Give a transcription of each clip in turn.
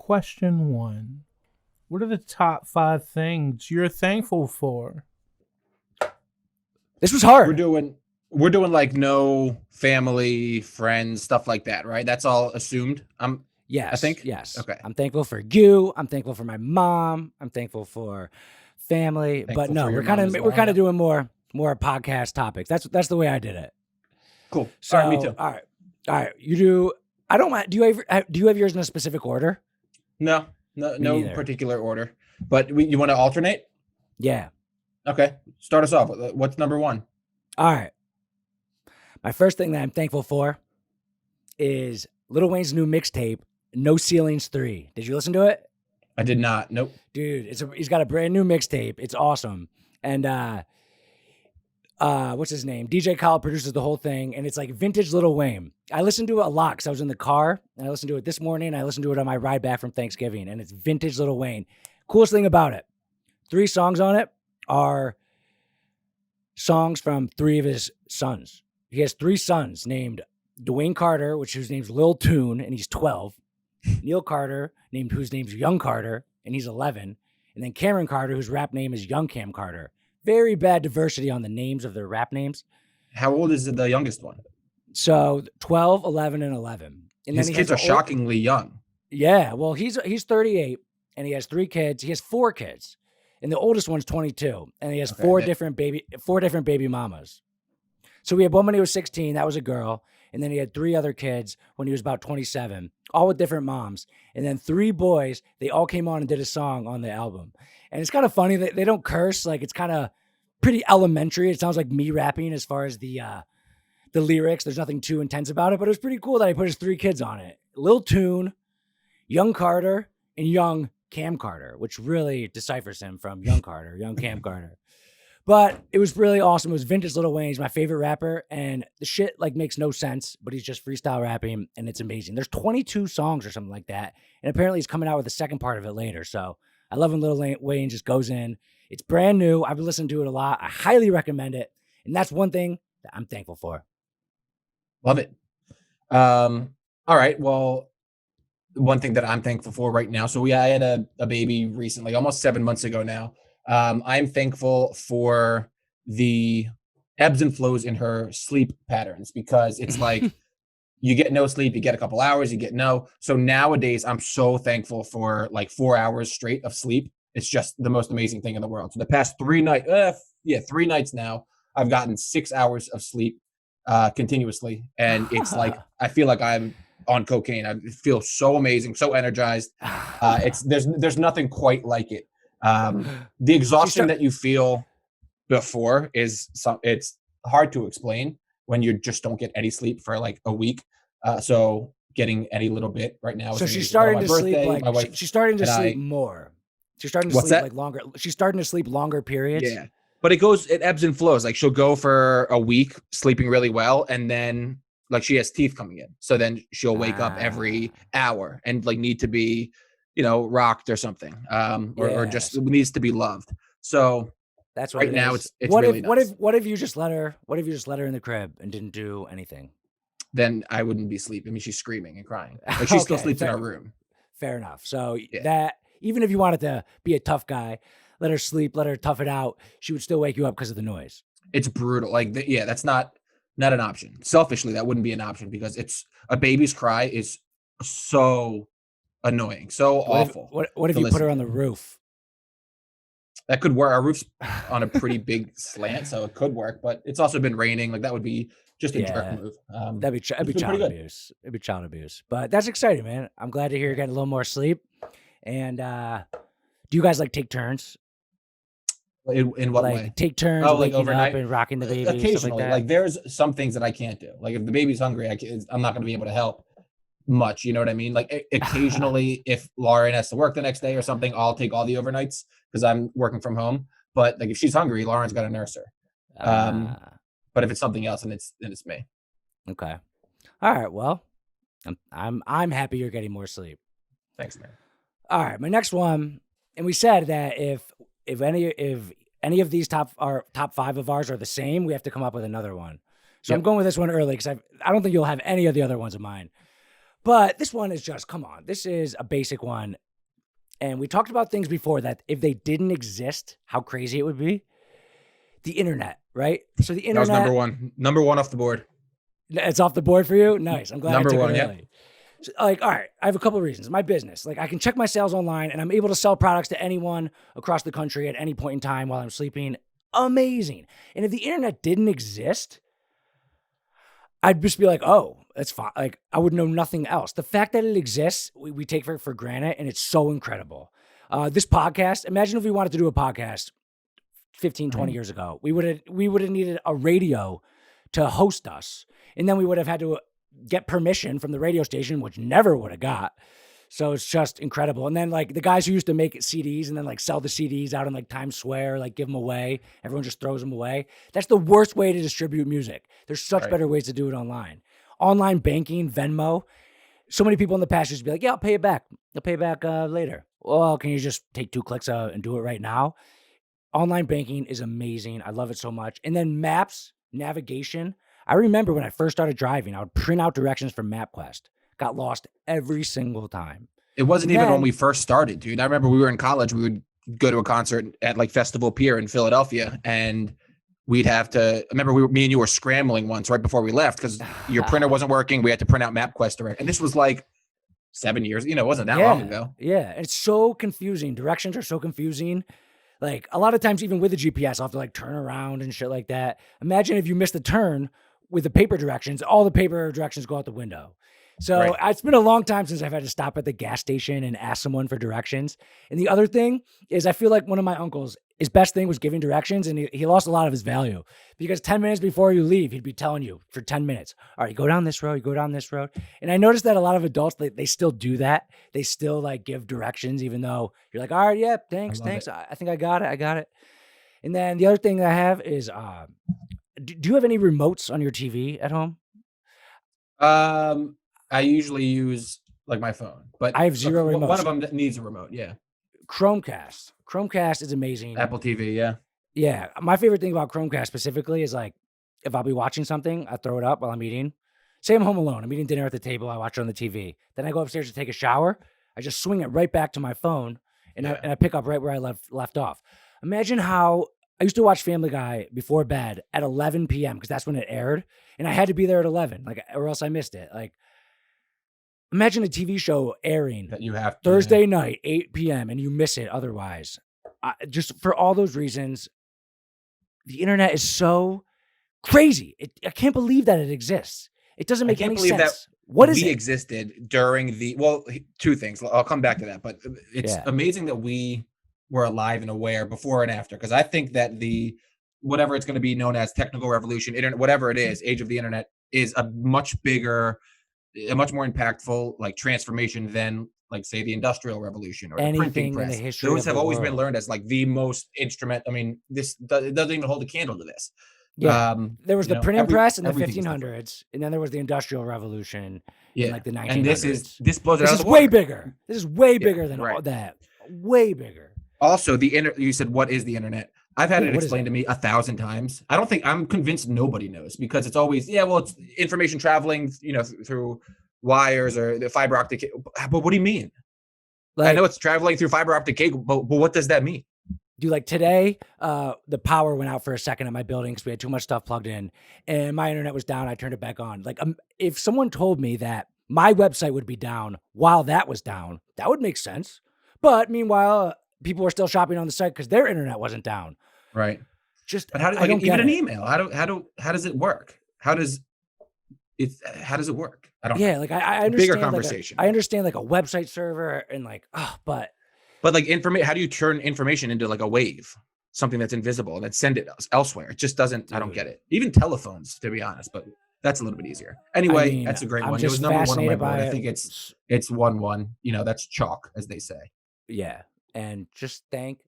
Question 1. What are the top 5 things you're thankful for? This was hard. We're doing like no family, friends, stuff like that, right? That's all assumed. Yes. I think. Yes. Okay. I'm thankful for you. I'm thankful for my mom. I'm thankful for family. Thankful but no, for your we're kind mom of as we're well, kind of yeah. doing more podcast topics. That's the way I did it. Cool. So, all right, me too. All right. You do. I don't mind. Do you have yours in a specific order? No neither. particular order. But you want to alternate? Yeah. Okay. Start us off. What's number 1? All right. My first thing that I'm thankful for is Lil Wayne's new mixtape, No Ceilings 3. Did you listen to it? I did not. Nope. Dude, he's got a brand new mixtape. It's awesome. And what's his name? DJ Khaled produces the whole thing, and it's like vintage Lil Wayne. I listened to it a lot because I was in the car, and I listened to it this morning, and I listened to it on my ride back from Thanksgiving, and it's vintage Lil Wayne. Coolest thing about it, 3 songs on it are songs from 3 of his sons. He has 3 sons named Dwayne Carter, whose name's Lil Toon, and he's 12. Neil Carter, whose name's Young Carter, and he's 11. And then Cameron Carter, whose rap name is Young Cam Carter. Very bad diversity on the names of their rap names. How old is the youngest one? So 12, 11, and 11. And His kids are shockingly young. Yeah, well, he's 38, and he has 3 kids. He has 4 kids, and the oldest one's 22, and he has 4 different baby mamas. So we had one when he was 16, that was a girl, and then he had 3 other kids when he was about 27, all with different moms, and then 3 boys. They all came on and did a song on the album, and it's kind of funny that they don't curse. Like, it's kind of pretty elementary. It sounds like me rapping as far as the lyrics. There's nothing too intense about it, but it was pretty cool that he put his 3 kids on it: Lil Toon, Young Carter, and Young Cam Carter, which really deciphers him from Young Carter, Young Cam Carter. But it was really awesome. It was vintage Lil Wayne. He's my favorite rapper, and the shit like makes no sense, but he's just freestyle rapping, and it's amazing. There's 22 songs or something like that, and apparently he's coming out with the second part of it later. So I love when Lil Wayne just goes in. It's brand new. I've listened to it a lot. I highly recommend it, and that's one thing that I'm thankful for. Love it. All right. Well, one thing that I'm thankful for right now. So I had a baby recently, almost 7 months ago now. I'm thankful for the ebbs and flows in her sleep patterns, because it's like you get no sleep, you get a couple hours, you get no. So nowadays I'm so thankful for like 4 hours straight of sleep. It's just the most amazing thing in the world. So the past 3 nights now, I've gotten 6 hours of sleep continuously. And it's like, I feel like I'm on cocaine. I feel so amazing, so energized. There's nothing quite like it. The exhaustion that you feel before it's hard to explain when you just don't get any sleep for like a week. So getting any little bit right now. So she's starting to sleep like she's starting to sleep more. She's starting to sleep like longer. She's starting to sleep longer periods. Yeah, but it ebbs and flows. Like she'll go for a week sleeping really well, and then like she has teeth coming in, so then she'll wake up every hour and like need to be, rocked or something, or just needs to be loved. So that's what right now it's really nuts. What if you just let her in the crib and didn't do anything? Then I wouldn't be sleeping. I mean, she's screaming and crying. Like she still sleeps in our room. Fair enough. So that even if you wanted to be a tough guy, let her sleep, let her tough it out, she would still wake you up because of the noise. It's brutal. Like that's not an option. Selfishly, that wouldn't be an option, because a baby's cry is so annoying, so awful. What if you put her on the roof? That could work. Our roof's on a pretty big slant, so it could work. But it's also been raining. Like that would be just a jerk move. That'd be child abuse. It'd be child abuse. But that's exciting, man. I'm glad to hear you're getting a little more sleep. And do you guys like take turns? In what way? Take turns waking overnight? Up and rocking the baby. Occasionally, like there's some things that I can't do. Like if the baby's hungry, I'm not going to be able to help much. You know what I mean? Like occasionally, if Lauren has to work the next day or something, I'll take all the overnights because I'm working from home. But like if she's hungry, Lauren's got to nurse her. But if it's something else, then it's me. Okay. All right. Well, I'm happy you're getting more sleep. Thanks, man. All right. My next one, and we said that if any of these top 5 of ours are the same, we have to come up with another one. So I'm going with this one early because I don't think you'll have any of the other ones of mine. But this one is just, come on, this is a basic one. And we talked about things before that if they didn't exist, how crazy it would be. The internet, right? So the internet. That was number one off the board. It's off the board for you? Nice. I'm glad Number I took one, it yeah. early. So, like, all right, I have a couple of reasons. My business, like I can check my sales online and I'm able to sell products to anyone across the country at any point in time while I'm sleeping. Amazing. And if the internet didn't exist, I'd just be like, oh, that's fine. Like I would know nothing else. The fact that it exists, we take for granted, and it's so incredible. This podcast, imagine if we wanted to do a podcast 15, 20 years ago. We would have needed a radio to host us. And then we would have had to get permission from the radio station, which never would have got. So it's just incredible. And then like the guys who used to make CDs and then like sell the CDs out in like Times Square, like give them away. Everyone just throws them away. That's the worst way to distribute music. There's such better ways to do it online. Online banking, Venmo. So many people in the past used to be like, yeah, I'll pay it back. I'll pay it back later. Well, can you just take 2 clicks and do it right now? Online banking is amazing. I love it so much. And then maps, navigation. I remember when I first started driving, I would print out directions from MapQuest. Got lost every single time. It wasn't even when we first started, dude. I remember we were in college. We would go to a concert at like Festival Pier in Philadelphia, and we'd have to. I remember me and you were scrambling once right before we left because your printer wasn't working. We had to print out MapQuest direct, and this was like 7 years. It wasn't that long ago. Yeah, it's so confusing. Directions are so confusing. Like a lot of times, even with the GPS, I'll have to like turn around and shit like that. Imagine if you missed a turn with the paper directions, all the paper directions go out the window. So it's been a long time since I've had to stop at the gas station and ask someone for directions. And the other thing is I feel like one of my uncles, his best thing was giving directions, and he lost a lot of his value because 10 minutes before you leave, he'd be telling you for 10 minutes, all right, you go down this road, you go down this road. And I noticed that a lot of adults, they still do that. They still like give directions, even though you're like, all right, yeah, thanks. I think I got it. And then the other thing that I have is, do you have any remotes on your TV at home? I usually use like my phone, but I have 0 remotes. One of them that needs a remote. Yeah. Chromecast. Chromecast is amazing. Apple TV. Yeah. Yeah. My favorite thing about Chromecast specifically is like, if I'll be watching something, I throw it up while I'm eating. Say I'm home alone. I'm eating dinner at the table. I watch it on the TV. Then I go upstairs to take a shower. I just swing it right back to my phone and I pick up right where I left off. Imagine how I used to watch Family Guy before bed at 11 p.m. because that's when it aired. And I had to be there at 11, like, or else I missed it. Like, imagine a TV show airing that you have Thursday night, 8 p.m., and you miss it otherwise. Just for all those reasons, the internet is so crazy. I can't believe that it exists. It doesn't make any sense. What is it? We existed during two things. I'll come back to that, but it's amazing that we were alive and aware before and after, because I think that whatever it's going to be known as technical revolution, internet, whatever it is, age of the internet is a much more impactful like transformation than like say the industrial revolution or the printing press. In the history Those have always been learned as like the most instrument. I mean, it doesn't even hold a candle to this. Yeah, there was the printing press in the 1500s, and then there was the industrial revolution in like the 1900s. And this blows it out of the water. Way bigger. This is way bigger than all that. Way bigger. Also, you said, what is the internet? I've had it explained to me 1,000 times. I'm convinced nobody knows because it's always, it's information traveling, through wires or the fiber optic. But what do you mean? Like, I know it's traveling through fiber optic cable, but what does that mean? Dude, like today, the power went out for a second at my building because we had too much stuff plugged in and my internet was down. I turned it back on. Like, if someone told me that my website would be down while that was down, that would make sense. But meanwhile, people were still shopping on the site because their internet wasn't down. Right. But how does even an email? How does it work? How does it work? I don't know. Like I understand bigger conversation. I understand like a website server and like, but like how do you turn information into like a wave, something that's invisible and then send it elsewhere? It just doesn't. I don't get it. Even telephones, to be honest, but that's a little bit easier. Anyway, that's a great one. It was number one on my board. I think it's 1-1. That's chalk, as they say. Yeah, and just thank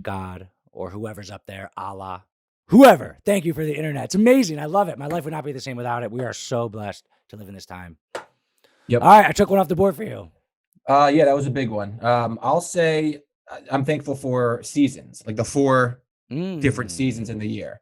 God or whoever's up there, Allah, whoever. Thank you for the internet. It's amazing. I love it. My life would not be the same without it. We are so blessed to live in this time. Yep. All right, I took one off the board for you. Yeah, that was a big one. I'll say I'm thankful for seasons, like the 4 different seasons in the year.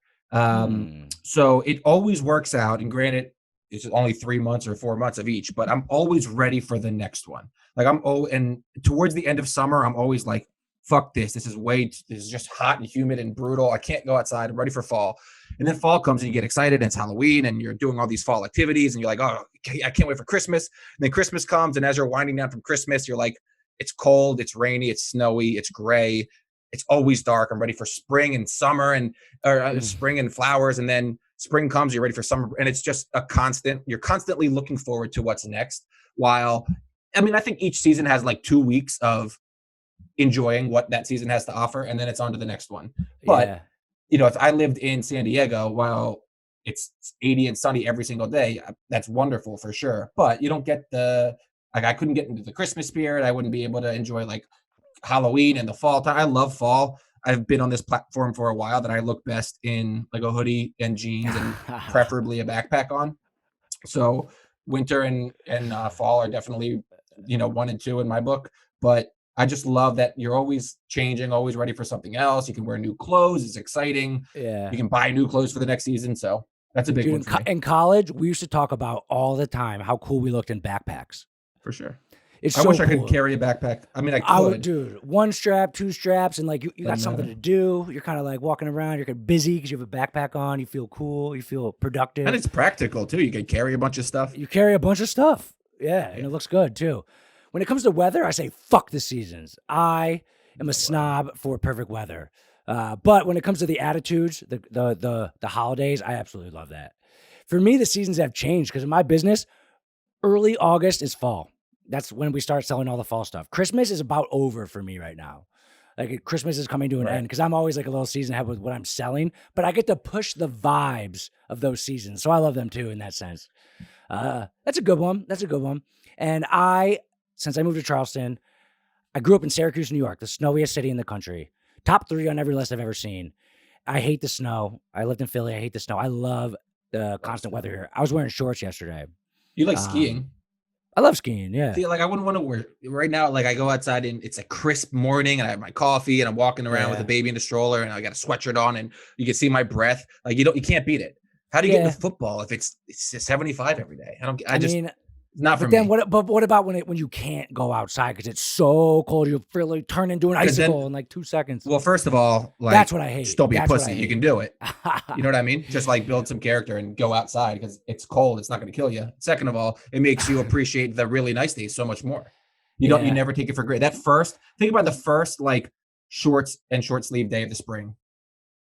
So it always works out. And granted, it's only 3 months or 4 months of each, but I'm always ready for the next one. Like and towards the end of summer, I'm always like, fuck this. This is just hot and humid and brutal. I can't go outside. I'm ready for fall. And then fall comes and you get excited and it's Halloween and you're doing all these fall activities and you're like, oh, I can't wait for Christmas. And then Christmas comes. And as you're winding down from Christmas, you're like, it's cold, it's rainy, it's snowy, it's gray. It's always dark. I'm ready for spring and summer or spring and flowers. And then spring comes, you're ready for summer. And it's just a constant, you're constantly looking forward to what's next. While, I mean, I think each season has like 2 weeks of enjoying what that season has to offer. And then it's on to the next one. But, if I lived in San Diego, while it's 80 and sunny every single day, that's wonderful for sure. But you don't get I couldn't get into the Christmas spirit. I wouldn't be able to enjoy like Halloween and the fall time. I love fall. I've been on this platform for a while that I look best in like a hoodie and jeans and preferably a backpack on. So winter and fall are definitely, 1 and 2 in my book. But I just love that you're always changing, always ready for something else. You can wear new clothes. It's exciting. Yeah. You can buy new clothes for the next season. So that's a big one for me. In college, we used to talk about all the time how cool we looked in backpacks. For sure. It's I so wish cool. I could carry a backpack. I mean, I would. Dude, 1 strap, 2 straps, and like you got something to do. You're kind of like walking around. You're busy because you have a backpack on. You feel cool. You feel productive. And it's practical too. You can carry a bunch of stuff. You carry a bunch of stuff. Yeah, and it looks good too. When it comes to weather, I say fuck the seasons. I am a snob for perfect weather. But when it comes to the attitudes, the holidays, I absolutely love that. For me, the seasons have changed because in my business, early August is fall. That's when we start selling all the fall stuff. Christmas is about over for me right now. Like Christmas is coming to an end because I'm always like a little season ahead with what I'm selling, but I get to push the vibes of those seasons. So I love them too in that sense. That's a good one. And since I moved to Charleston, I grew up in Syracuse, New York, the snowiest city in the country. Top 3 on every list I've ever seen. I hate the snow. I lived in Philly. I hate the snow. I love the constant weather here. I was wearing shorts yesterday. You like skiing? I love skiing, yeah. See, like I wouldn't want to wear right now. Like I go outside and it's a crisp morning, and I have my coffee, and I'm walking around with a baby in the stroller, and I got a sweatshirt on, and you can see my breath. Like you can't beat it. How do you get into football if it's 75 every day? I mean, not for me. But what about when you can't go outside because it's so cold? You really turn into an icicle in like 2 seconds. Well, first of all, like that's what I hate. Just don't be a pussy. You can do it. You know what I mean? Just like build some character and go outside because it's cold. It's not going to kill you. Second of all, it makes you appreciate the really nice days so much more. You never take it for granted. Think about the first like shorts and short sleeve day of the spring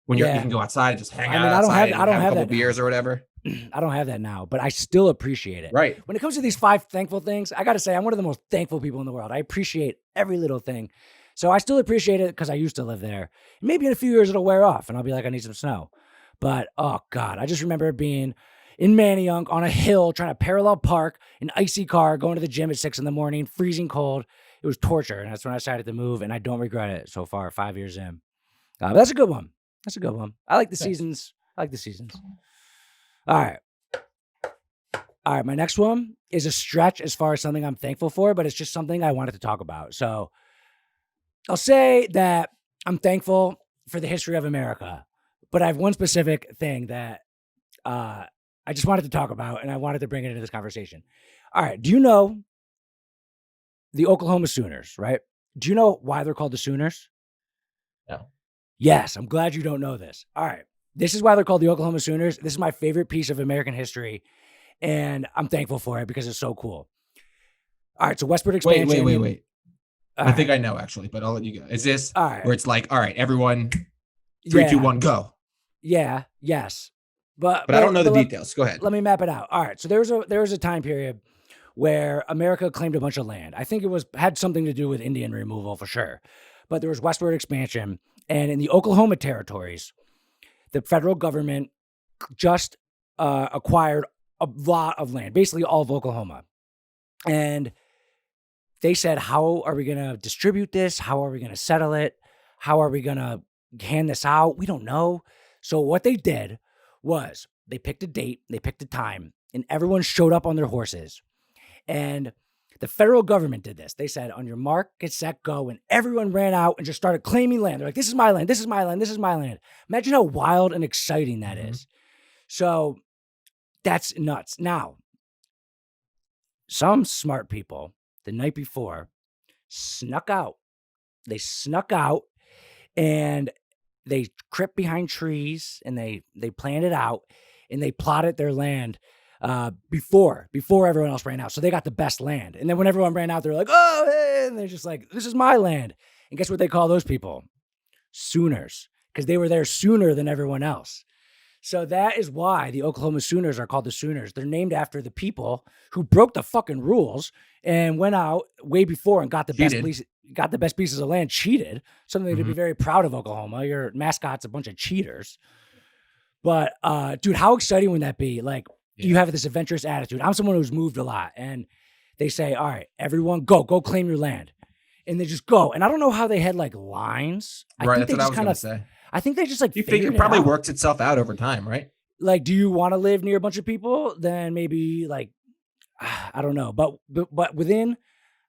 when you can go outside and just hang out. I don't have a couple beers or whatever. I don't have that now, but I still appreciate it. Right. When it comes to these 5 thankful things, I got to say, I'm one of the most thankful people in the world. I appreciate every little ththing. So I still appreciate it because I used to live there. Maybe in a few years it'll wear off and I'll be like, I need some snow. But, oh God, I just remember being in Manayunk on a hill trying to parallel park an icy car, going to the gym at 6 a.m, freezing cold. It was torture. And that's when I decided to move, and I don't regret it so far, 5 years in. But that's a good one. I like the seasons. All right. My next one is a stretch as far as something I'm thankful for, but it's just something I wanted to talk about. So I'll say that I'm thankful for the history of America, but I have one specific thing that I just wanted to talk about, and I wanted to bring it into this conversation. All right. Do you know the Oklahoma Sooners, right? Do you know why they're called the Sooners? No. Yes. I'm glad you don't know this. All right. This is why they're called the Oklahoma Sooners. This is my favorite piece of American history, and I'm thankful for it because it's so cool. All right, so westward expansion. Wait. I think I know, actually, but I'll let you go. Is this where it's like, all right, everyone, 3, 2, 1, go? Yeah, yes. But I don't know the details. Go ahead. Let me map it out. All right, so there was a time period where America claimed a bunch of land. I think it had something to do with Indian removal for sure. But there was westward expansion, and in the Oklahoma territories, the federal government just acquired a lot of land, basically all of Oklahoma. And they said, how are we going to distribute this? How are we going to settle it? How are we going to hand this out? We don't know. So what they did was they picked a date, they picked a time, and everyone showed up on their horses. And the federal government did this. They said, on your mark, get set, go. And everyone ran out and just started claiming land. They're like, this is my land. This is my land. This is my land. Imagine how wild and exciting that is. So that's nuts. Now, some smart people the night before snuck out. They snuck out and they crept behind trees and they planned it out and they plotted their land before everyone else ran out. So they got the best land. And then when everyone ran out, they're like, oh, hey, and they're just like, this is my land. And guess what they call those people? Sooners, because they were there sooner than everyone else. So that is why the Oklahoma Sooners are called the Sooners. They're named after the people who broke the fucking rules and went out way before and got the best pieces of land, cheated. Something to be very proud of, Oklahoma. Your mascot's a bunch of cheaters. But dude, how exciting would that be? Like, you have this adventurous attitude. I'm someone who's moved a lot, and they say, all right, everyone go claim your land. And they just go. And I don't know how they had like lines. Right, that's what I was going to say. I think they just like you figure it probably works itself out over time, right? Like, do you want to live near a bunch of people? Then maybe like, I don't know. But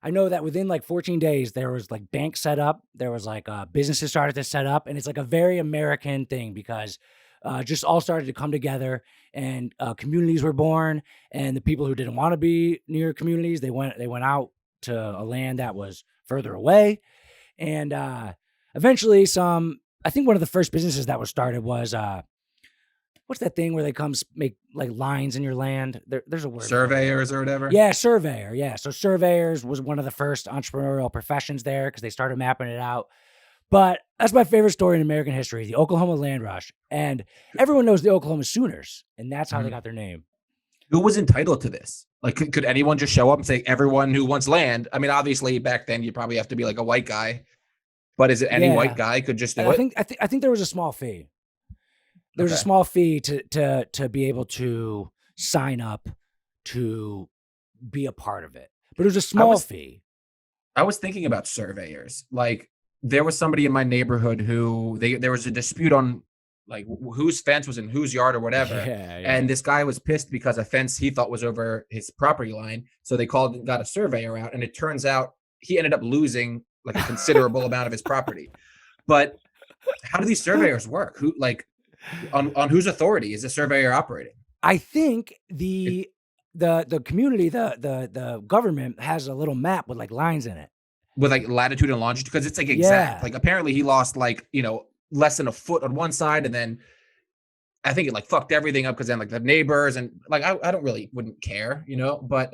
I know that within like 14 days, there was like banks set up. There was like businesses started to set up. And it's like a very American thing because just all started to come together and communities were born. And the people who didn't want to be near communities, they went out to a land that was further away. And eventually I think one of the first businesses that was started was what's that thing where they come make like lines in your land? There's a word. Surveyors or whatever. Yeah, surveyor. Yeah, so surveyors was one of the first entrepreneurial professions there because they started mapping it out. But that's my favorite story in American history, the Oklahoma Land Rush, and everyone knows the Oklahoma Sooners, and that's how they got their name. Who was entitled to this? Like, could anyone just show up and say everyone who wants land? I mean, obviously back then you probably have to be like a white guy. But is it any white guy could just do it? I think there was a small fee. There was a small fee to be able to sign up to be a part of it. But it was a small fee. I was thinking about surveyors. Like, there was somebody in my neighborhood who there was a dispute on like whose fence was in whose yard or whatever. And this guy was pissed because a fence he thought was over his property line. So they called and got a surveyor out, and it turns out he ended up losing like a considerable amount of his property. But how do these surveyors work? Who like on whose authority is the surveyor operating? I think the community, the government has a little map with like lines in it. With like latitude and longitude, because it's like exact. Like apparently he lost like, less than a foot on one side, and then I think it like fucked everything up because then like the neighbors and like I wouldn't care, but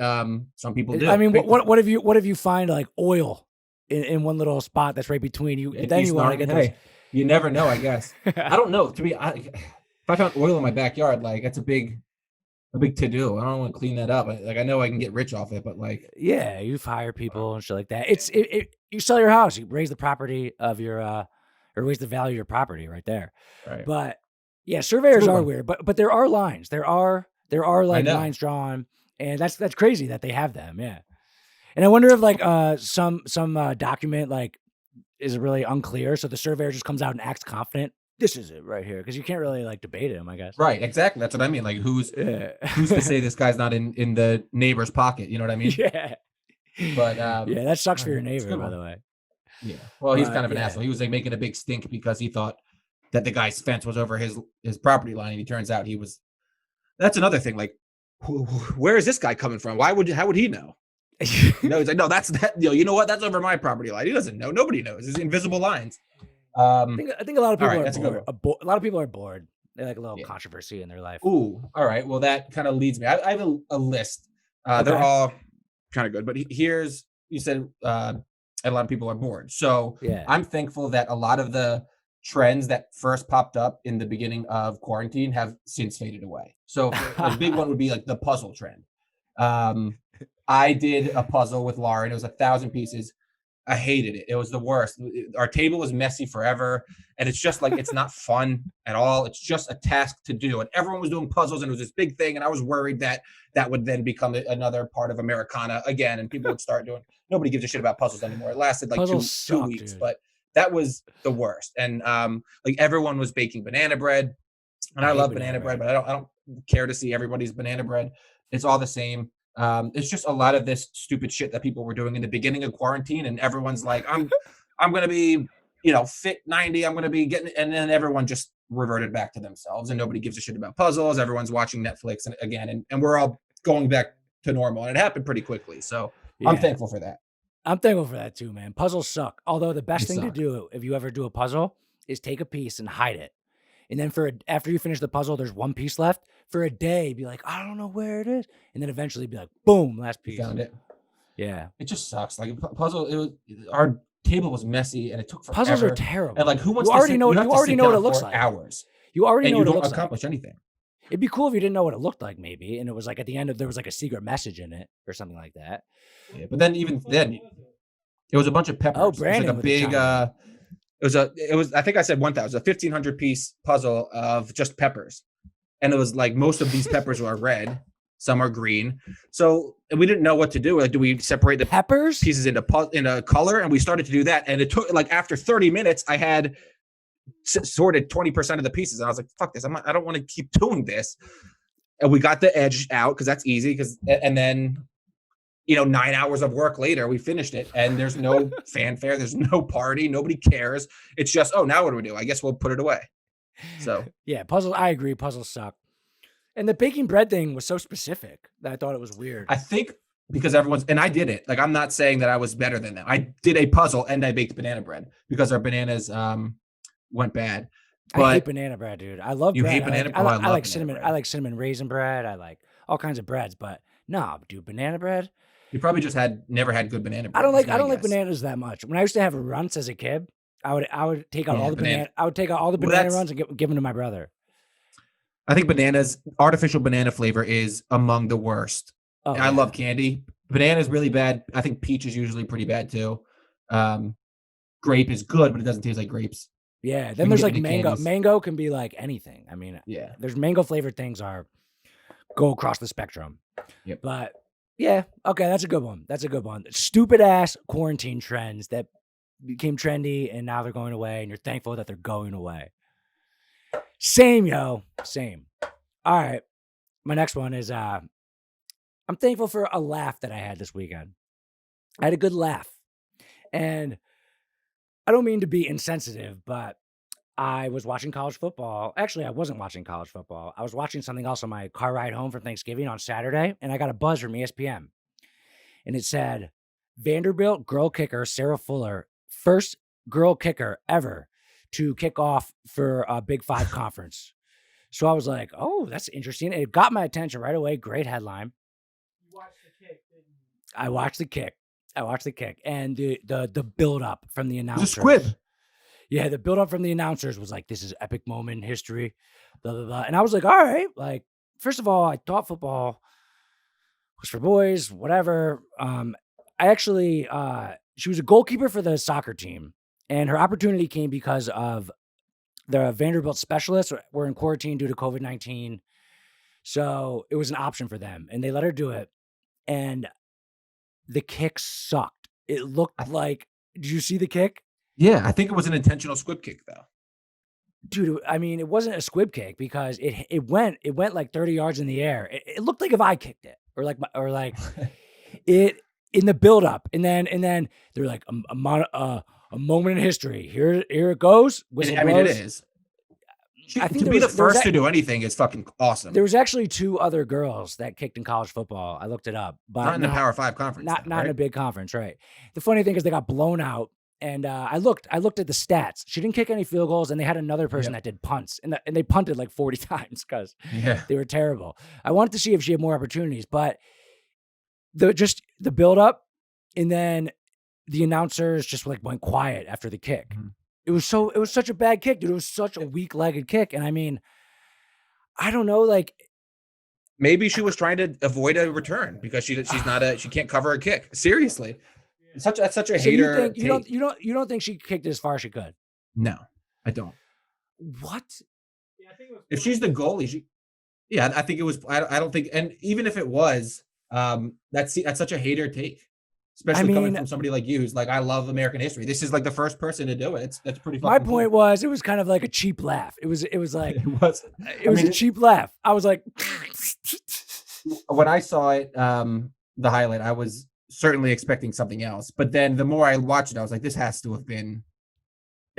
some people do. I mean, what if you find like oil in one little spot that's right between you? And then you want to get those. You never know, I guess. I don't know. If I found oil in my backyard, like that's a big to do. I don't want to clean that up. Like I know I can get rich off it, but like you hire people and shit like that. You sell your house, you raise the property of your or raise the value of your property right there. Right. But yeah, surveyors are weird, but there are lines. There are like lines drawn, and that's crazy that they have them. Yeah. And I wonder if like some document like is really unclear, so the surveyor just comes out and acts confident. This is it right here, because you can't really like debate him, I guess. Right, exactly. That's what I mean. Like who's to say this guy's not in the neighbor's pocket? You know what I mean? Yeah. But that sucks for your neighbor, by the way. Yeah. Well, he's kind of an asshole. He was like making a big stink because he thought that the guy's fence was over his property line, and he turns out he was. That's another thing. Like, where is this guy coming from? How would he know? He's like, no, that's that. You know what? That's over my property line. He doesn't know. Nobody knows. There's invisible lines. I think a lot of people are bored. A lot of people are bored. They like a little controversy in their life. Ooh, all right. Well, that kind of leads me. I have a list. They're all kind of good, but here's you said. And a lot of people are bored. So I'm thankful that a lot of the trends that first popped up in the beginning of quarantine have since faded away. So a big one would be like the puzzle trend. I did a puzzle with Laura, and it was 1,000 pieces. I hated it. It was the worst. Our table was messy forever. And it's just like, it's not fun at all. It's just a task to do. And everyone was doing puzzles, and it was this big thing. And I was worried that would then become another part of Americana again. And people would start doing, nobody gives a shit about puzzles anymore. It lasted like two weeks, but that was the worst. And like everyone was baking banana bread, and I love banana bread, but I don't care to see everybody's banana bread. It's all the same. It's just a lot of this stupid shit that people were doing in the beginning of quarantine, and everyone's like, I'm going to be, fit 90. I'm going to be getting, and then everyone just reverted back to themselves, and nobody gives a shit about puzzles. Everyone's watching Netflix and we're all going back to normal, and it happened pretty quickly. So I'm thankful for that. I'm thankful for that too, man. Puzzles suck. Although the best They thing to suck. do if you ever do a puzzle is take a piece and hide it. And then after you finish the puzzle, there's one piece left. For a day, be like, I don't know where it is. And then eventually be like, boom, last piece. You found it. Yeah. It just sucks. Like puzzle, our table was messy and it took forever. Puzzles are terrible. And like, who wants you already know? You already know what it looks for like. Hours. You already know what it you looks don't accomplish anything. It'd be cool if you didn't know what it looked like, maybe, and it was like at the end of there was like a secret message in it or something like that. Yeah, but then even then, it was a bunch of peppers. Oh, Brandon, it was like a big. It was. I think I said 1,000. A 1,500 piece puzzle of just peppers, and it was like most of these peppers are red, some are green. So we didn't know what to do. Like, do we separate the peppers pieces into color? And we started to do that, and it took like after 30 minutes, I had sorted 20% of the pieces, and I was like, "Fuck this! I don't want to keep doing this." And we got the edge out because that's easy. And then, 9 hours of work later, we finished it, and there's no fanfare, there's no party, nobody cares. It's just, oh, now what do we do? I guess we'll put it away. So yeah, puzzles. I agree, puzzles suck. And the baking bread thing was so specific that I thought it was weird. I think because and I did it. Like, I'm not saying that I was better than them. I did a puzzle and I baked banana bread because our bananas went bad. But I hate banana bread, dude. I love you bread. hate banana bread. I like cinnamon. Bread. I like cinnamon raisin bread. I like all kinds of breads, but no, dude, banana bread. You probably just never had good banana bread. I don't like bananas that much. When I used to have runts as a kid, I would take out all the banana. I would take out all the banana runs and give them to my brother. I think artificial banana flavor is among the worst. Oh, I love candy. Banana is really bad. I think peach is usually pretty bad too. Grape is good, but it doesn't taste like grapes. Yeah. Then there's like mango. Candies. Mango can be like anything. I mean, yeah. There's mango flavored things go across the spectrum. Yep. But yeah, okay, that's a good one. Stupid ass quarantine trends that became trendy and now they're going away, and you're thankful that they're going away. Same, yo. Same. All right. My next one is I'm thankful for a laugh that I had this weekend. I had a good laugh. And I don't mean to be insensitive, but I was watching college football. Actually, I wasn't watching college football. I was watching something else on my car ride home from Thanksgiving on Saturday, and I got a buzz from ESPN. And it said, Vanderbilt girl kicker Sarah Fuller, first girl kicker ever to kick off for a Big Five conference. So I was like, oh, that's interesting. It got my attention right away. Great headline. You watched the kick, didn't you? I watched the kick. And the build-up from the announcers. The squib. Yeah, the build-up from the announcers was like, this is epic moment in history, blah, blah, blah. And I was like, all right. Like, first of all, I thought football was for boys, whatever. She was a goalkeeper for the soccer team. And her opportunity came because of the Vanderbilt specialists were in quarantine due to COVID-19. So it was an option for them. And they let her do it. And the kick sucked. It looked like, did you see the kick? Yeah, I think it was an intentional squib kick, though. Dude, I mean, it wasn't a squib kick because it went like 30 yards in the air. It looked like if I kicked it or like it in the buildup. And then they're like a moment in history. Here it goes. I mean, it is. I think to be the first to do anything is fucking awesome. There was actually 2 other girls that kicked in college football. I looked it up, but not in the Power 5 conference. Not in a big conference, right? The funny thing is they got blown out, and I looked at the stats. She didn't kick any field goals, and they had another person that did punts, and they punted like 40 times because they were terrible. I wanted to see if she had more opportunities, but the build up, and then the announcers just like went quiet after the kick. Mm-hmm. It was such a bad kick, dude. It was such a weak-legged kick. And I mean, I don't know, like maybe she was trying to avoid a return because she can't cover a kick. Seriously. That's such a hater. You don't think she kicked as far as she could? No, I don't. What? Yeah, I think it was if she's the goalie, I think it was. I don't think, and even if it was, that's such a hater take. Especially coming from somebody like you who's like, I love American history. This is like the first person to do it. That's pretty fucking My point was, it was kind of like a cheap laugh. It was like, it was a cheap laugh. I was like, when I saw it, the highlight, I was certainly expecting something else. But then the more I watched it, I was like, this has to have been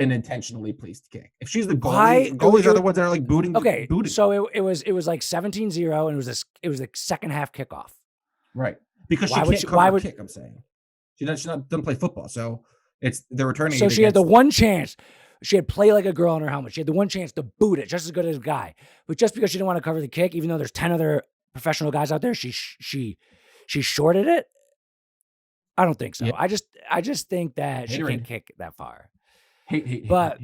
an intentionally placed kick. If she's the goalie, goalies are the ones that are like booting. Okay, booting. So it was like 17-0, and it was the second half kickoff. Right. Because Why she would can't she- cover why a would- kick, I'm saying. Doesn't play football, so they're returning So it she had the against- one chance. She had play like a girl on her helmet. She had the one chance to boot it just as good as a guy. But just because she didn't want to cover the kick, even though there's 10 other professional guys out there, she shorted it. I don't think so. Yeah. I just think that she Haterade. can't kick that far. Hate. But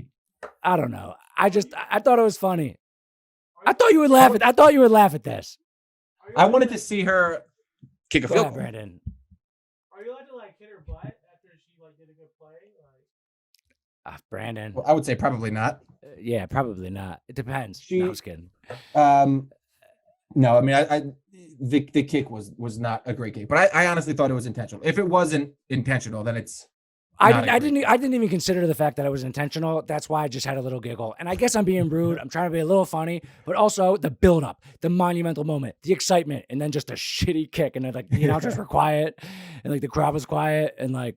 I don't know. I thought it was funny. I thought you would laugh at. I thought you would laugh at this. I wanted to see her kick a Go field ahead, goal. Brandon. Are you allowed to like hit her butt after she like did a good play? Brandon. Well, I would say probably not. Yeah, probably not. It depends. No, I was kidding. No, I mean, the kick was not a great kick, but I honestly thought it was intentional. If it wasn't intentional, then it's. I didn't even consider the fact that it was intentional. That's why I just had a little giggle. And I guess I'm being rude. I'm trying to be a little funny, but also the build up, the monumental moment, the excitement, and then just a shitty kick. And then like the announcers were quiet and like the crowd was quiet and like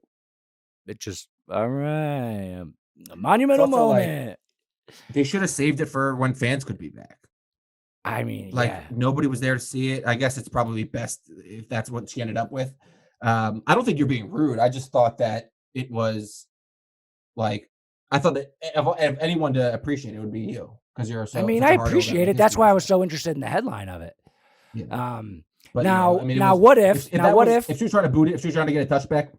it just all right. A monumental It's also, like, moment. They should have saved it for when fans could be back. I mean, Like yeah. nobody was there to see it. I guess it's probably best if that's what she ended up with. I don't think you're being rude. I just thought that it was like I thought that if anyone to appreciate it would be you because you're so. I mean, such I a hard appreciate it. That's why I was so interested in the headline of it. Yeah. Now, But, you know, I mean, now, was, what if? if now, that what was- if? if she was trying to boot it, if she was trying to get a touchback,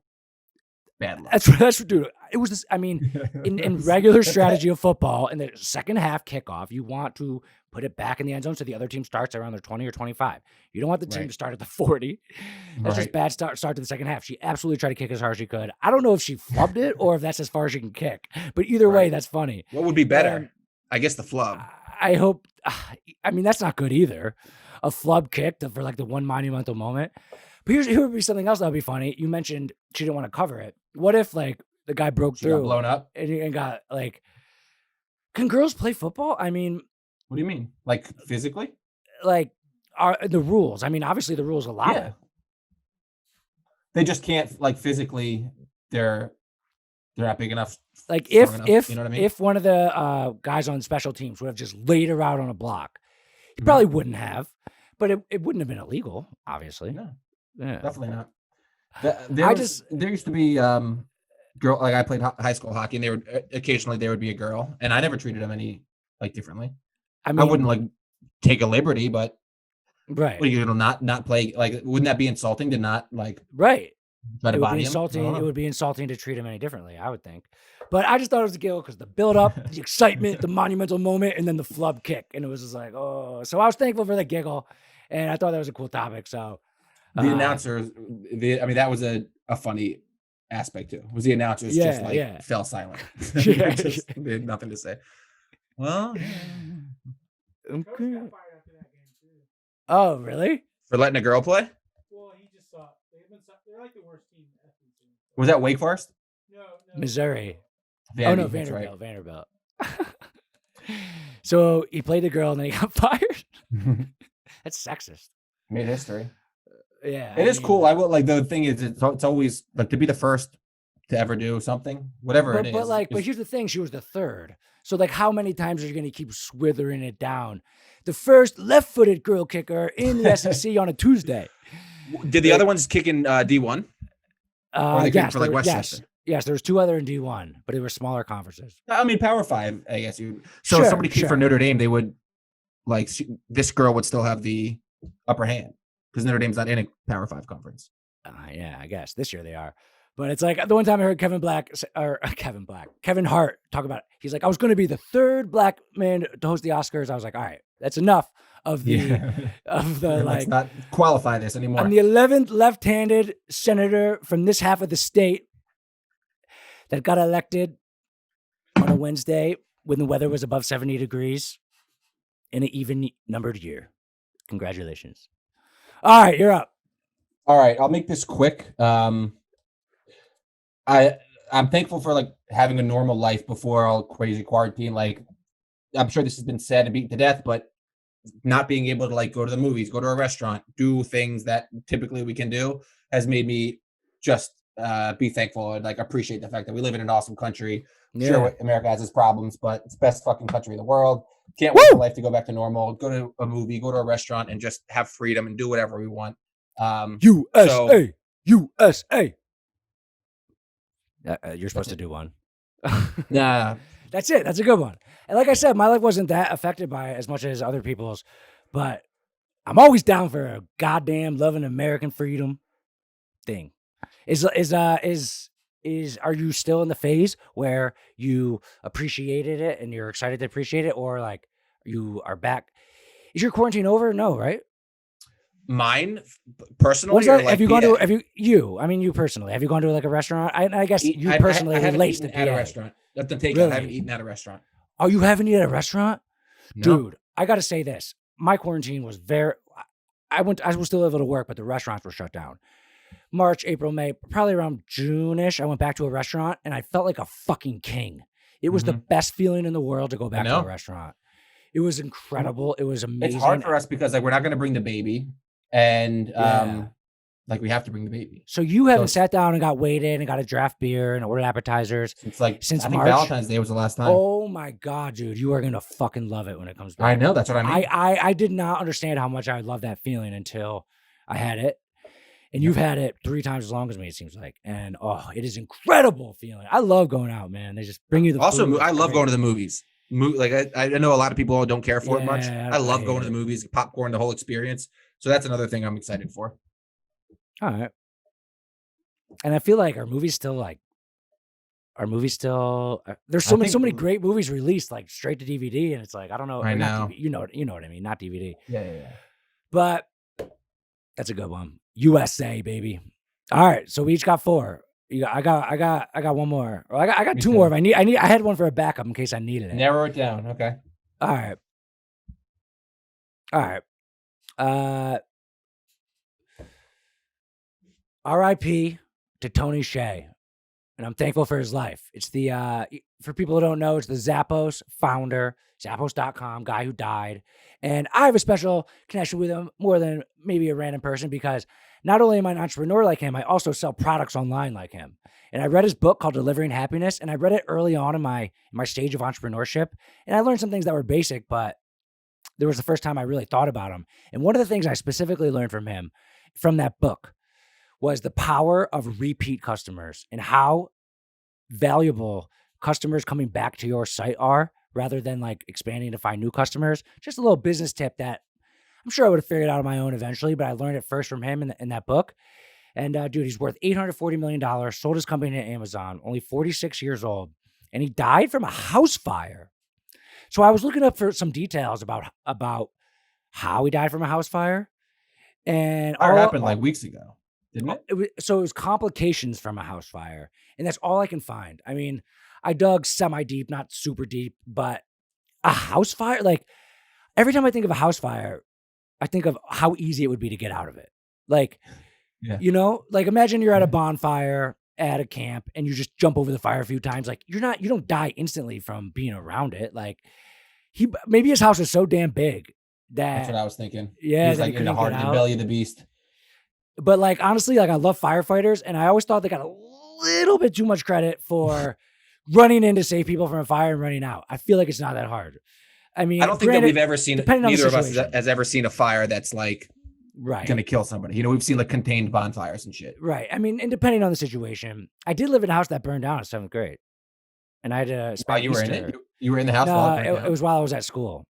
bad luck. That's dude. It was this. I mean, in regular strategy of football, in the second half kickoff, you want to put it back in the end zone so the other team starts around their 20 or 25. You don't want the team Right. to start at the 40. That's just Right. bad start to the second half. She absolutely tried to kick as hard as she could. I don't know if she flubbed it or if that's as far as she can kick. But either way, Right. that's funny. What would be better? Um, I guess the flub. I hope. I mean, that's not good either. A flub kick for like the one monumental moment. But here would be something else that would be funny. You mentioned she didn't want to cover it. What if like the guy broke She got through blown up. and got like? Can girls play football? I mean, What do you mean? Like physically? like are the rules? I mean, obviously the rules allow it. They just can't like physically. They're not big enough. Like strong if enough, if you know what I mean? if one of the guys on special teams would have just laid her out on a block, he probably wouldn't have. But it wouldn't have been illegal, obviously. No, Yeah. definitely not. There used to be girl like I played high school hockey, and they would occasionally there would be a girl, and I never treated them any like differently. I mean, I wouldn't like take a liberty, but right, what, you know, not play like wouldn't that be insulting to not like right. try to It would body be him? I insulting. don't It know. would be insulting to treat him any differently, I would think. But I just thought it was a giggle because the build up, the excitement, the monumental moment, and then the flub kick, and it was just like, oh. So I was thankful for the giggle, and I thought that was a cool topic. So The announcers, I mean, that was a funny aspect too. Was the announcers just Yeah, like yeah. fell silent? Yeah, They had nothing to say. Well, okay. Oh, really? for letting a girl play, Well, he just saw. They're like the worst team in FBC. was that Wake Forest? No. Missouri. Vandy, Oh no, that's Vanderbilt. Vanderbilt. So he played the girl and then he got fired. That's sexist. Made history. Yeah, It is cool. I will like the thing is it's always like to be the first to ever do something, whatever it is. But like, but is- here's the thing: she was the third. So like, how many times are you going to keep swithering it down? The first left-footed girl kicker in the SEC on a Tuesday. did the other ones kick in D1? Or they kicking Yes, for like there- Westchester? yes. There was two other in D1, but they were smaller conferences. I mean, Power 5, I guess you. So Sure, if somebody kicked sure. for Notre Dame, they would like this girl would still have the upper hand because Notre Dame's not in a Power 5 conference. Yeah, I guess this year they are. But it's like the one time I heard Kevin Hart talk about it. He's like, I was going to be the third black man to host the Oscars. I was like, all right, that's enough of the of the Let's like. not qualify this anymore. I'm the 11th left-handed senator from this half of the state that got elected on a Wednesday when the weather was above 70 degrees in an even numbered year. Congratulations. All right, you're up. All right, I'll make this quick. I'm thankful for like having a normal life before all crazy quarantine. Like, I'm sure this has been said and beaten to death, but not being able to like go to the movies, go to a restaurant, do things that typically we can do has made me just be thankful and like appreciate the fact that we live in an awesome country. Sure, America has its problems, but it's the best fucking country in the world. Can't wait for life to go back to normal. Go to a movie, go to a restaurant, and just have freedom and do whatever we want. USA, USA. You're supposed to do one. Nah. That's it. That's a good one. And like I said, my life wasn't that affected by it as much as other people's, but I'm always down for a goddamn loving American freedom thing. Are you still in the phase where you appreciated it and you're excited to appreciate it, or like you are back? Is your quarantine over? No, right? Mine personally, or like have you gone PA? to you personally, have you gone to like a restaurant? I guess you personally I haven't relates to eaten at a PA. restaurant. That's the takeout. Really? I haven't eaten at a restaurant. Oh, you haven't eaten at a restaurant? No. Dude, I got to say this. My quarantine was I was still able to work, but the restaurants were shut down. March, April, May, probably around June-ish, I went back to a restaurant and I felt like a fucking king. It was the best feeling in the world to go back to a restaurant. It was incredible. It was amazing. It's hard for us because like we're not going to bring the baby, and like we have to bring the baby. So you haven't sat down and got weighed in and got a draft beer and ordered appetizers It's like since I think March. Valentine's Day was the last time. Oh my God, dude, you are gonna fucking love it when it comes back. I know, that's what I mean. I did not understand how much I love that feeling until I had it. And you've had it 3 times as long as me, it seems like. And it is incredible feeling. I love going out, man. They just bring you the also food. I love going to the movies. Like I know a lot of people don't care for it much. Yeah, I love I going hate to the movies, popcorn, the whole experience. So that's another thing I'm excited for. All right. And I feel like our movies still there's so many great movies released like straight to DVD, and it's like I don't know. I know. know. You know what I mean, not DVD. Yeah. But that's a good one. USA, baby. All right, so we each got 4. I got one more. Or I got 2 too. more. I had one for a backup in case I needed it. Narrow it down. Okay. All right. R.I.P. to Tony Hsieh, and I'm thankful for his life. It's the for people who don't know, it's the Zappos founder, Zappos.com, guy who died, and I have a special connection with him more than maybe a random person because not only am I an entrepreneur like him, I also sell products online like him. And I read his book called Delivering Happiness, and I read it early on in my stage of entrepreneurship, and I learned some things that were basic, but there was the first time I really thought about him. And one of the things I specifically learned from him, from that book, was the power of repeat customers and how valuable customers coming back to your site are rather than like expanding to find new customers. Just a little business tip that I'm sure I would have figured out on my own eventually, but I learned it first from him in that book. And dude, he's worth $840 million, sold his company to Amazon, only 46 years old, and he died from a house fire. So I was looking up for some details about how he died from a house fire. And It happened like weeks ago. Didn't it? So it was complications from a house fire, and that's all I can find. I mean, I dug semi-deep, not super deep, but a house fire, like every time I think of a house fire, I think of how easy it would be to get out of it. Like, like imagine you're at a bonfire at a camp and you just jump over the fire a few times. Like you don't die instantly from being around it. Like maybe his house was so damn big that that's what I was thinking. Yeah, he was like in the heart, the belly of the beast. But like honestly, like I love firefighters, and I always thought they got a little bit too much credit for running in to save people from a fire and running out. I feel like it's not that hard. I mean, I don't think that we've ever seen. Neither of us has ever seen a fire that's like going to kill somebody. We've seen like contained bonfires and shit. Right. I mean, and depending on the situation, I did live in a house that burned down in 7th grade, and I had to spend. While you were in it, you were in the house. No, it was while I was at school.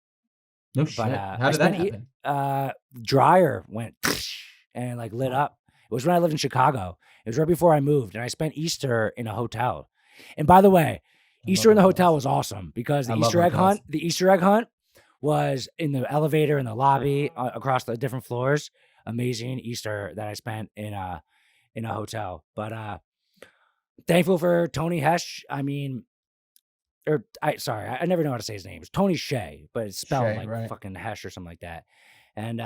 No shit. How did that happen? Dryer went and like lit up. It was when I lived in Chicago. It was right before I moved, and I spent Easter in a hotel. And by the way, Easter in the hotel was awesome because the Easter egg hunt was in the elevator in the lobby across the different floors. Amazing Easter that I spent in a hotel. But thankful for Tony Hesh. I mean, I never know how to say his name. It's Tony Hsieh, but it's spelled fucking Hesh or something like that. And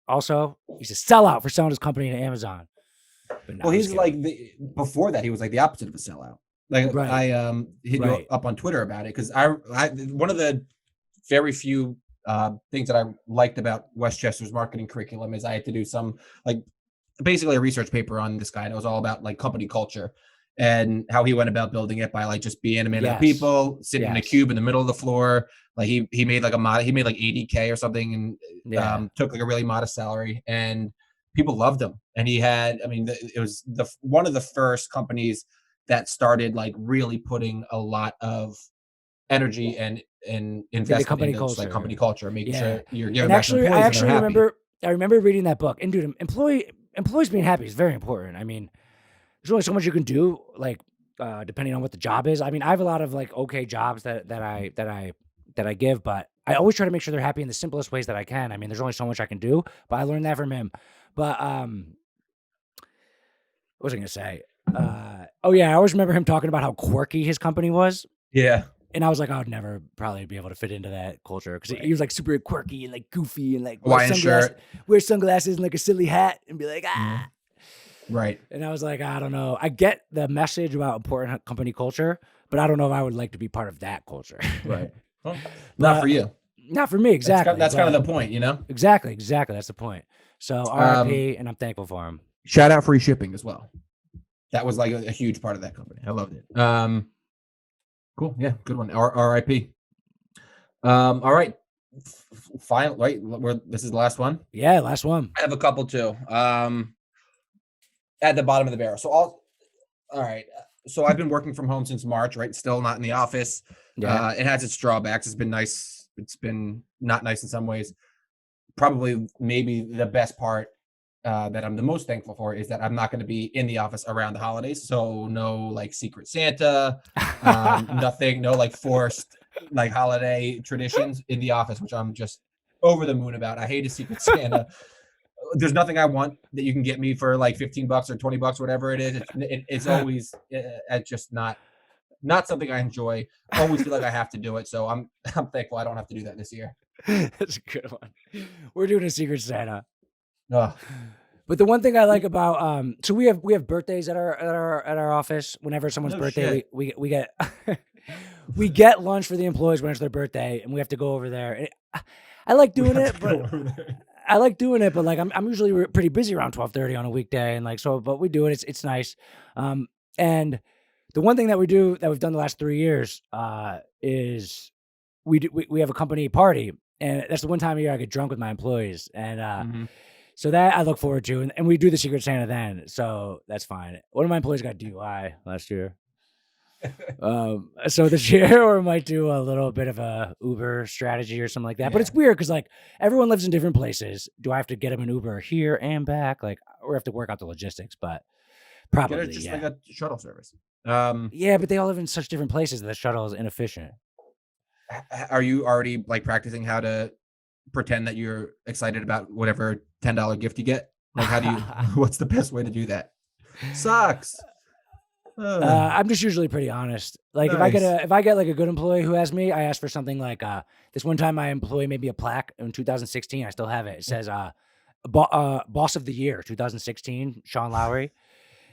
also he's a sellout for selling his company to Amazon. Well, he's like before that he was like the opposite of a sellout. Like I hit you up on Twitter about it because I one of the very few things that I liked about Westchester's marketing curriculum is I had to do some like basically a research paper on this guy, and it was all about like company culture. and how he went about building it by like just being a man of the Yes. people, sitting in a Yes. cube in the middle of the floor. Like he made like he made like 80K or something, and Yeah. took like a really modest salary, and people loved him. And he had, I mean, it was one of the first companies that started like really putting a lot of energy and investment company into like culture. company culture, making Yeah. sure you're giving And back to actually, I employees and actually they're happy. remember reading that book. And dude, employees being happy is very important. I mean, there's only so much you can do, like depending on what the job is. I mean, I have a lot of like okay jobs that I give, but I always try to make sure they're happy in the simplest ways that I can. I mean, there's only so much I can do, but I learned that from him. But what was I gonna say? Oh yeah, I always remember him talking about how quirky his company was. Yeah. And I was like, I would never probably be able to fit into that culture because Right. he was like super quirky and like goofy and like Hawaiian shirt. wear sunglasses and like a silly hat and be like, ah. Right. And I was like, I don't know. I get the message about important company culture, but I don't know if I would like to be part of that culture. Right. Well, not for you. Not for me, exactly. That's kind of the point, you know? Exactly. That's the point. So RIP, and I'm thankful for him. Shout out free shipping as well. That was like a huge part of that company. I loved it. Cool. Yeah, good one. RIP. All right. Final. Right. This is the last one. Yeah, last one. I have a couple too. At the bottom of the barrel. So all right. So I've been working from home since March, right? Still not in the office. Yeah. It has its drawbacks. It's been nice. It's been not nice in some ways. Probably maybe the best part that I'm the most thankful for is that I'm not going to be in the office around the holidays. So no like Secret Santa, nothing, no like forced like holiday traditions in the office, which I'm just over the moon about. I hate a Secret Santa. There's nothing I want that you can get me for like $15 or $20, whatever it is. It's always just not something I enjoy. I always feel like I have to do it. So I'm thankful I don't have to do that this year. That's a good one. We're doing a Secret Santa. Ugh. But the one thing I like about so we have birthdays at our office. Whenever someone's birthday, we get we get lunch for the employees when it's their birthday, and we have to go over there. And I like doing it, but like I'm usually pretty busy around 12:30 on a weekday, and like so. But we do it. It's nice. And the one thing that we do that we've done the last 3 years is we have a company party, and that's the one time a year I get drunk with my employees, and so that I look forward to, and we do the Secret Santa then, so that's fine. One of my employees got DUI last year, so this year we might do a little bit of a Uber strategy or something like that. But it's weird because like everyone lives in different places. Do I have to get him an Uber here and back? Like we have to work out the logistics, but probably Get it just like a shuttle service. Yeah, but they all live in such different places that the shuttle is inefficient. Are you already like practicing how to pretend that you're excited about whatever $10 gift you get? Like how do you what's the best way to do that? Sucks. I'm just usually pretty honest. Like Nice. if I get like a good employee who has me, I ask for something like this one time my employee made me a plaque in 2016. I still have it. It says Boss of the Year 2016, Sean Lowery.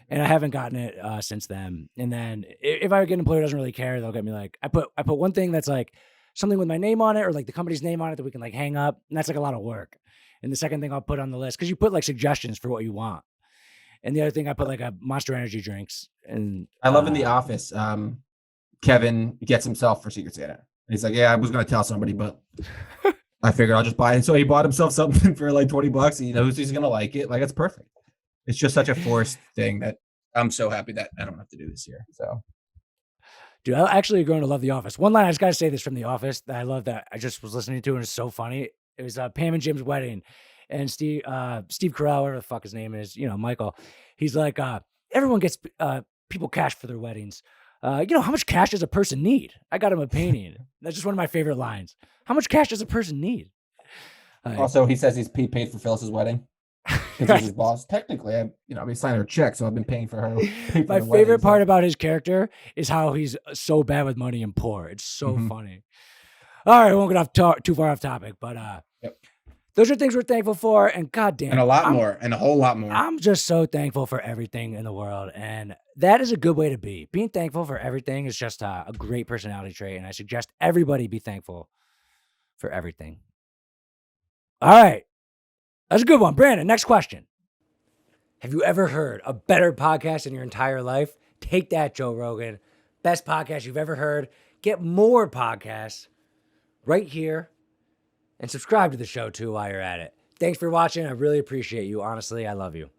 And I haven't gotten it since then. And then if I get an employee who doesn't really care, they'll get me like I put one thing that's like something with my name on it or like the company's name on it that we can like hang up. And that's like a lot of work. And the second thing I'll put on the list, because you put like suggestions for what you want. And the other thing I put like a Monster Energy drinks. And I love in The Office, Kevin gets himself for Secret Santa. He's like, yeah, I was gonna tell somebody, but I figured I'll just buy it. So he bought himself something for like $20 and he knows he's gonna like it. Like it's perfect. It's just such a forced thing that I'm so happy that I don't have to do this year. So, dude, I'm actually going to love The Office. One line I just gotta say this from The Office that I love that I just was listening to and it's so funny. It was Pam and Jim's wedding, and Steve Carell, whatever the fuck his name is, Michael. He's like, everyone gets people cash for their weddings. How much cash does a person need? I got him a painting. That's just one of my favorite lines. How much cash does a person need? Also, he says he paid for Phyllis's wedding. Because he's his boss. Technically, I've been signing her check, so I've been paying for her. My favorite part about his character is how he's so bad with money and poor. It's so funny. All right, I won't get too far off topic, but those are things we're thankful for, and goddamn, and a lot more, and a whole lot more. I'm just so thankful for everything in the world, and that is a good way to be. Being thankful for everything is just a great personality trait, and I suggest everybody be thankful for everything. All right. That's a good one. Brandon, next question. Have you ever heard a better podcast in your entire life Take that, Joe Rogan. Best podcast you've ever heard. Get more podcasts right here and subscribe to the show too while you're at it. Thanks for watching. I really appreciate you. Honestly, I love you.